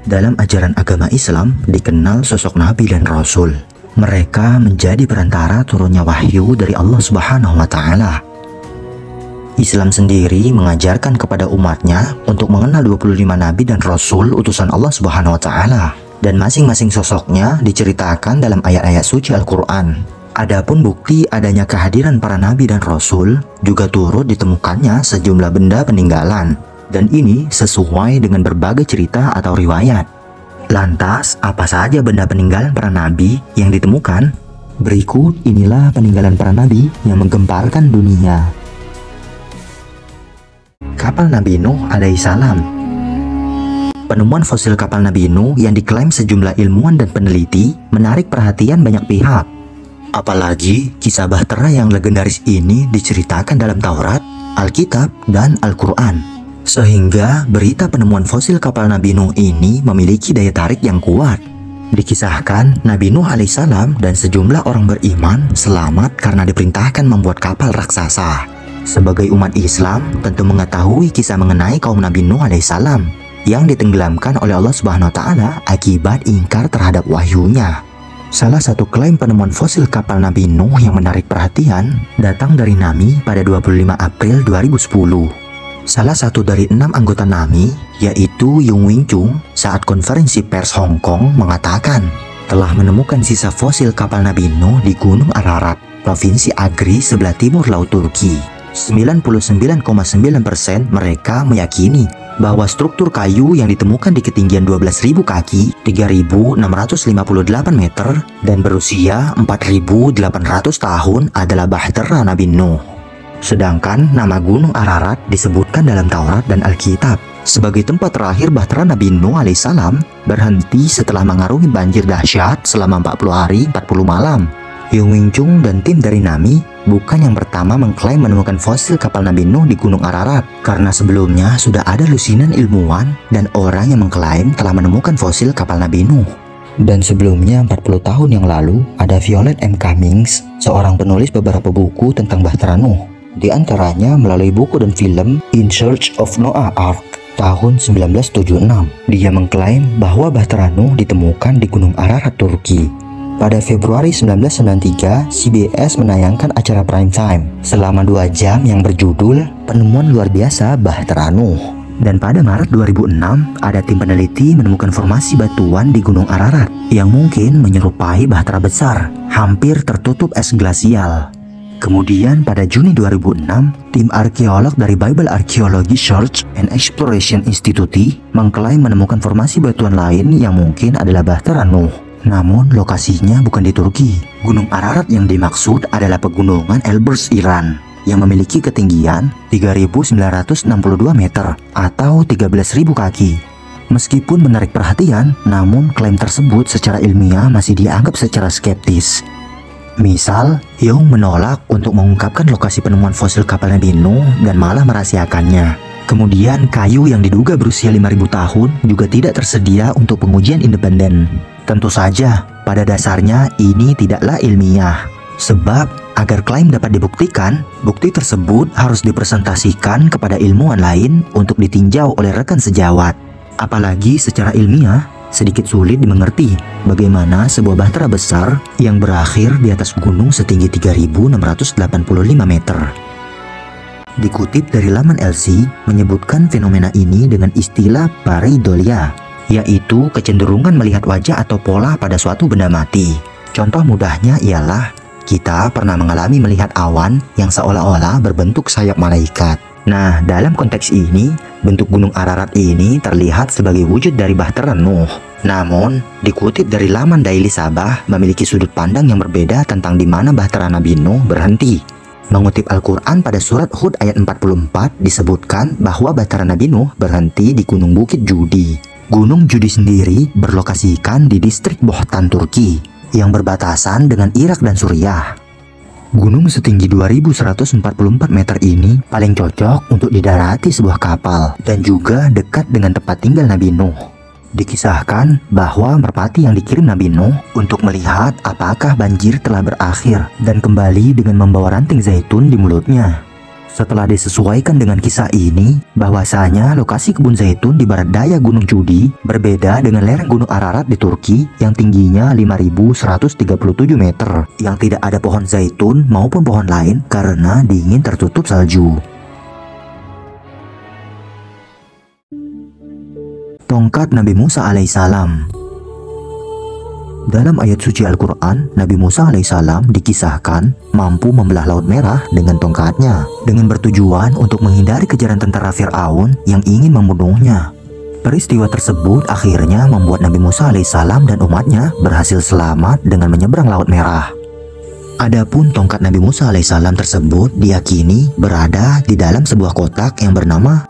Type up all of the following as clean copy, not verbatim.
Dalam ajaran agama Islam dikenal sosok Nabi dan Rasul. Mereka menjadi perantara turunnya wahyu dari Allah Subhanahu wa Ta'ala. Islam sendiri mengajarkan kepada umatnya untuk mengenal 25 Nabi dan Rasul utusan Allah Subhanahu wa Ta'ala. Dan masing-masing sosoknya diceritakan dalam ayat-ayat suci Al-Quran. Adapun bukti adanya kehadiran para Nabi dan Rasul juga turut ditemukannya sejumlah benda peninggalan. Dan ini sesuai dengan berbagai cerita atau riwayat. Lantas, apa saja benda peninggalan para nabi yang ditemukan? Berikut inilah peninggalan para nabi yang menggemparkan dunia. Kapal Nabi Nuh alaihissalam. Penemuan fosil kapal Nabi Nuh yang diklaim sejumlah ilmuwan dan peneliti menarik perhatian banyak pihak. Apalagi kisah bahtera yang legendaris ini diceritakan dalam Taurat, Alkitab, dan Al-Quran. Sehingga berita penemuan fosil kapal Nabi Nuh ini memiliki daya tarik yang kuat. Dikisahkan Nabi Nuh alaihissalam dan sejumlah orang beriman selamat karena diperintahkan membuat kapal raksasa. Sebagai umat Islam tentu mengetahui kisah mengenai kaum Nabi Nuh alaihissalam yang ditenggelamkan oleh Allah Subhanahu wa Ta'ala akibat ingkar terhadap wahyunya. Salah satu klaim penemuan fosil kapal Nabi Nuh yang menarik perhatian datang dari Nami pada 25 April 2010. Salah satu dari 6 anggota Nami, yaitu Yung Wing Chung, saat konferensi pers Hong Kong mengatakan telah menemukan sisa fosil kapal Nabi Nuh di Gunung Ararat, Provinsi Agri sebelah timur Laut Turki. 99,9% mereka meyakini bahwa struktur kayu yang ditemukan di ketinggian 12.000 kaki, 3.658 meter, dan berusia 4.800 tahun adalah bahtera Nabi Nuh. Sedangkan nama Gunung Ararat disebutkan dalam Taurat dan Alkitab sebagai tempat terakhir bahtera Nabi Nuh alaihissalam berhenti setelah mengarungi banjir dahsyat selama 40 hari 40 malam. Yung Wing Chung dan tim dari Nami bukan yang pertama mengklaim menemukan fosil kapal Nabi Nuh di Gunung Ararat, karena sebelumnya sudah ada lusinan ilmuwan dan orang yang mengklaim telah menemukan fosil kapal Nabi Nuh. Dan sebelumnya 40 tahun yang lalu ada Violet M. Cummings, seorang penulis beberapa buku tentang bahtera Nuh. Di antaranya melalui buku dan film In Search of Noah Ark tahun 1976. Dia mengklaim bahwa bahtera Nuh ditemukan di Gunung Ararat, Turki. Pada Februari 1993, CBS menayangkan acara prime time selama 2 jam yang berjudul Penemuan Luar Biasa Bahtera Nuh. Dan pada Maret 2006, ada tim peneliti menemukan formasi batuan di Gunung Ararat yang mungkin menyerupai bahtera besar, hampir tertutup es glasial. Kemudian pada Juni 2006, tim arkeolog dari Bible Archaeology Search and Exploration Institute mengklaim menemukan formasi batuan lain yang mungkin adalah bahtera Nuh. Namun lokasinya bukan di Turki. Gunung Ararat yang dimaksud adalah pegunungan Elbrus, Iran, yang memiliki ketinggian 3.962 meter atau 13.000 kaki. Meskipun menarik perhatian, namun klaim tersebut secara ilmiah masih dianggap secara skeptis. Misal, Yung menolak untuk mengungkapkan lokasi penemuan fosil kapal Nabi Nuh dan malah merahasiakannya. Kemudian kayu yang diduga berusia 5.000 tahun juga tidak tersedia untuk pengujian independen. Tentu saja, pada dasarnya ini tidaklah ilmiah. Sebab, agar klaim dapat dibuktikan, bukti tersebut harus dipresentasikan kepada ilmuwan lain untuk ditinjau oleh rekan sejawat. Apalagi secara ilmiah, sedikit sulit dimengerti bagaimana sebuah bahtera besar yang berakhir di atas gunung setinggi 3.685 meter. Dikutip dari laman LC, menyebutkan fenomena ini dengan istilah pareidolia, yaitu kecenderungan melihat wajah atau pola pada suatu benda mati. Contoh mudahnya ialah kita pernah mengalami melihat awan yang seolah-olah berbentuk sayap malaikat. Nah, dalam konteks ini, bentuk Gunung Ararat ini terlihat sebagai wujud dari bahtera Nuh. Namun, dikutip dari laman Daily Sabah memiliki sudut pandang yang berbeda tentang di mana bahtera Nabi Nuh berhenti. Mengutip Al-Quran pada surat Hud ayat 44 disebutkan bahwa bahtera Nabi Nuh berhenti di Gunung Bukit Judi. Gunung Judi sendiri berlokasikan di distrik Bohtan, Turki, yang berbatasan dengan Irak dan Suriah. Gunung setinggi 2.144 meter ini paling cocok untuk didarati sebuah kapal dan juga dekat dengan tempat tinggal Nabi Nuh. Dikisahkan bahwa merpati yang dikirim Nabi Nuh untuk melihat apakah banjir telah berakhir dan kembali dengan membawa ranting zaitun di mulutnya. Setelah disesuaikan dengan kisah ini, bahwasanya lokasi kebun zaitun di barat daya Gunung Cudi berbeda dengan lereng Gunung Ararat di Turki yang tingginya 5.137 meter, yang tidak ada pohon zaitun maupun pohon lain karena dingin tertutup salju. Tongkat Nabi Musa alaihissalam. Dalam ayat suci Al-Quran, Nabi Musa alaihissalam dikisahkan mampu membelah Laut Merah dengan tongkatnya, dengan bertujuan untuk menghindari kejaran tentara Fir'aun yang ingin membunuhnya. Peristiwa tersebut akhirnya membuat Nabi Musa alaihissalam dan umatnya berhasil selamat dengan menyeberang Laut Merah. Adapun tongkat Nabi Musa alaihissalam tersebut diyakini berada di dalam sebuah kotak yang bernama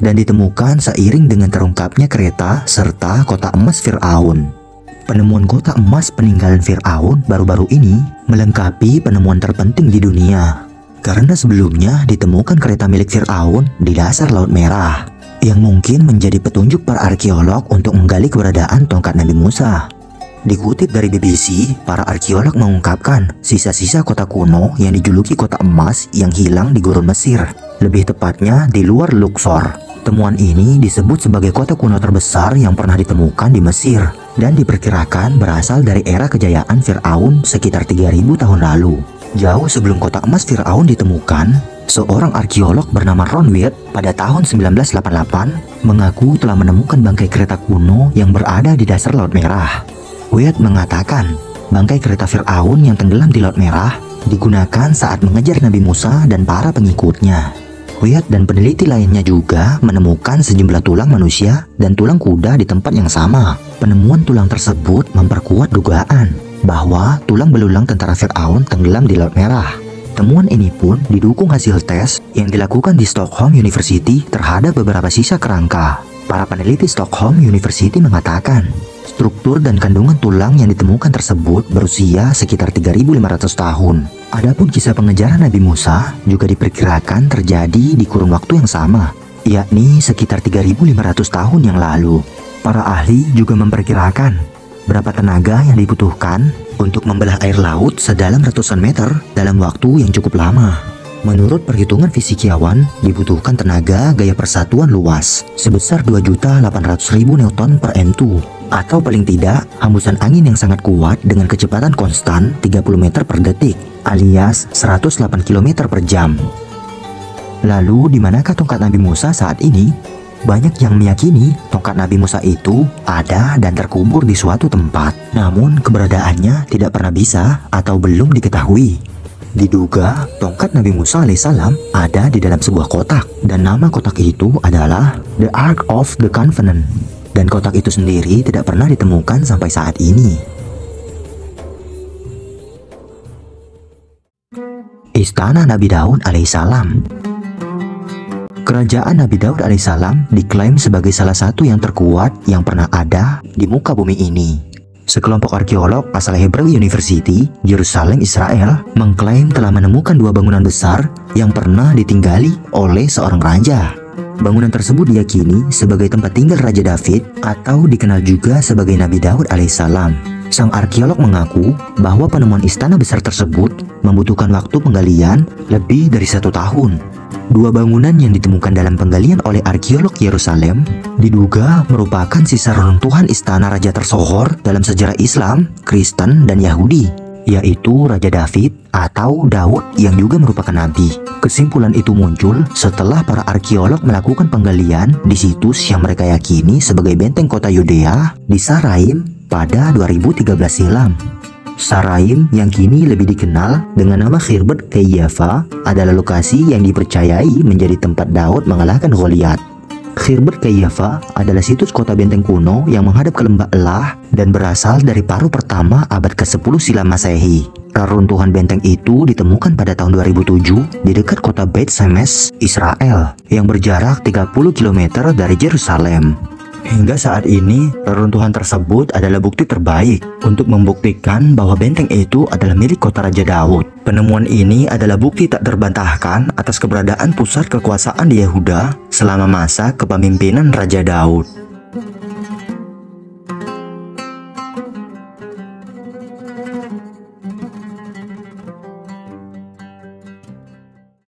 dan ditemukan seiring dengan terungkapnya kereta serta kotak emas Fir'aun. Penemuan kotak emas peninggalan Fir'aun baru-baru ini melengkapi penemuan terpenting di dunia, karena sebelumnya ditemukan kereta milik Fir'aun di dasar Laut Merah, yang mungkin menjadi petunjuk para arkeolog untuk menggali keberadaan tongkat Nabi Musa. Dikutip dari BBC, para arkeolog mengungkapkan sisa-sisa kota kuno yang dijuluki kota emas yang hilang di gurun Mesir, lebih tepatnya di luar Luxor. Temuan ini disebut sebagai kota kuno terbesar yang pernah ditemukan di Mesir dan diperkirakan berasal dari era kejayaan Fir'aun sekitar 3000 tahun lalu. Jauh sebelum kota emas Fir'aun ditemukan, seorang arkeolog bernama Ron Wyatt pada tahun 1988 mengaku telah menemukan bangkai kereta kuno yang berada di dasar Laut Merah. Wyatt mengatakan, bangkai kereta Fir'aun yang tenggelam di Laut Merah digunakan saat mengejar Nabi Musa dan para pengikutnya. Wyatt dan peneliti lainnya juga menemukan sejumlah tulang manusia dan tulang kuda di tempat yang sama. Penemuan tulang tersebut memperkuat dugaan bahwa tulang belulang tentara Fir'aun tenggelam di Laut Merah. Temuan ini pun didukung hasil tes yang dilakukan di Stockholm University terhadap beberapa sisa kerangka. Para peneliti Stockholm University mengatakan, struktur dan kandungan tulang yang ditemukan tersebut berusia sekitar 3.500 tahun. Adapun kisah pengejaran Nabi Musa juga diperkirakan terjadi di kurun waktu yang sama, yakni sekitar 3.500 tahun yang lalu. Para ahli juga memperkirakan berapa tenaga yang dibutuhkan untuk membelah air laut sedalam ratusan meter dalam waktu yang cukup lama. Menurut perhitungan fisikiawan, dibutuhkan tenaga gaya persatuan luas sebesar 2.800.000 Newton per M2, atau paling tidak hembusan angin yang sangat kuat dengan kecepatan konstan 30 meter per detik alias 108 km per jam. Lalu di manakah tongkat Nabi Musa saat ini? Banyak yang meyakini tongkat Nabi Musa itu ada dan terkubur di suatu tempat, namun keberadaannya tidak pernah bisa atau belum diketahui. Diduga tongkat Nabi Musa alaihissalam ada di dalam sebuah kotak, dan nama kotak itu adalah The Ark of the Covenant. Dan kotak itu sendiri tidak pernah ditemukan sampai saat ini. Istana Nabi Daud alaihissalam. Kerajaan Nabi Daud alaihissalam diklaim sebagai salah satu yang terkuat yang pernah ada di muka bumi ini. Sekelompok arkeolog asal Hebrew University, Yerusalem, Israel, mengklaim telah menemukan dua bangunan besar yang pernah ditinggali oleh seorang raja. Bangunan tersebut diyakini sebagai tempat tinggal Raja David atau dikenal juga sebagai Nabi Daud alaihissalam. Sang arkeolog mengaku bahwa penemuan istana besar tersebut membutuhkan waktu penggalian lebih dari 1 tahun. Dua bangunan yang ditemukan dalam penggalian oleh arkeolog Yerusalem diduga merupakan sisa reruntuhan istana raja tersohor dalam sejarah Islam, Kristen, dan Yahudi, yaitu Raja David atau Daud yang juga merupakan nabi. Kesimpulan itu muncul setelah para arkeolog melakukan penggalian di situs yang mereka yakini sebagai benteng kota Yudea di Saraim pada 2013 silam. Saraim yang kini lebih dikenal dengan nama Khirbet Keiyafa adalah lokasi yang dipercayai menjadi tempat Daud mengalahkan Goliat. Khirbet Keiyafa adalah situs kota benteng kuno yang menghadap ke lembah Elah dan berasal dari paruh pertama abad ke-10 silam Masehi. Reruntuhan benteng itu ditemukan pada tahun 2007 di dekat kota Beit Shemesh, Israel, yang berjarak 30 km dari Yerusalem. Hingga saat ini, reruntuhan tersebut adalah bukti terbaik untuk membuktikan bahwa benteng itu adalah milik kota Raja Daud. Penemuan ini adalah bukti tak terbantahkan atas keberadaan pusat kekuasaan di Yehuda selama masa kepemimpinan Raja Daud.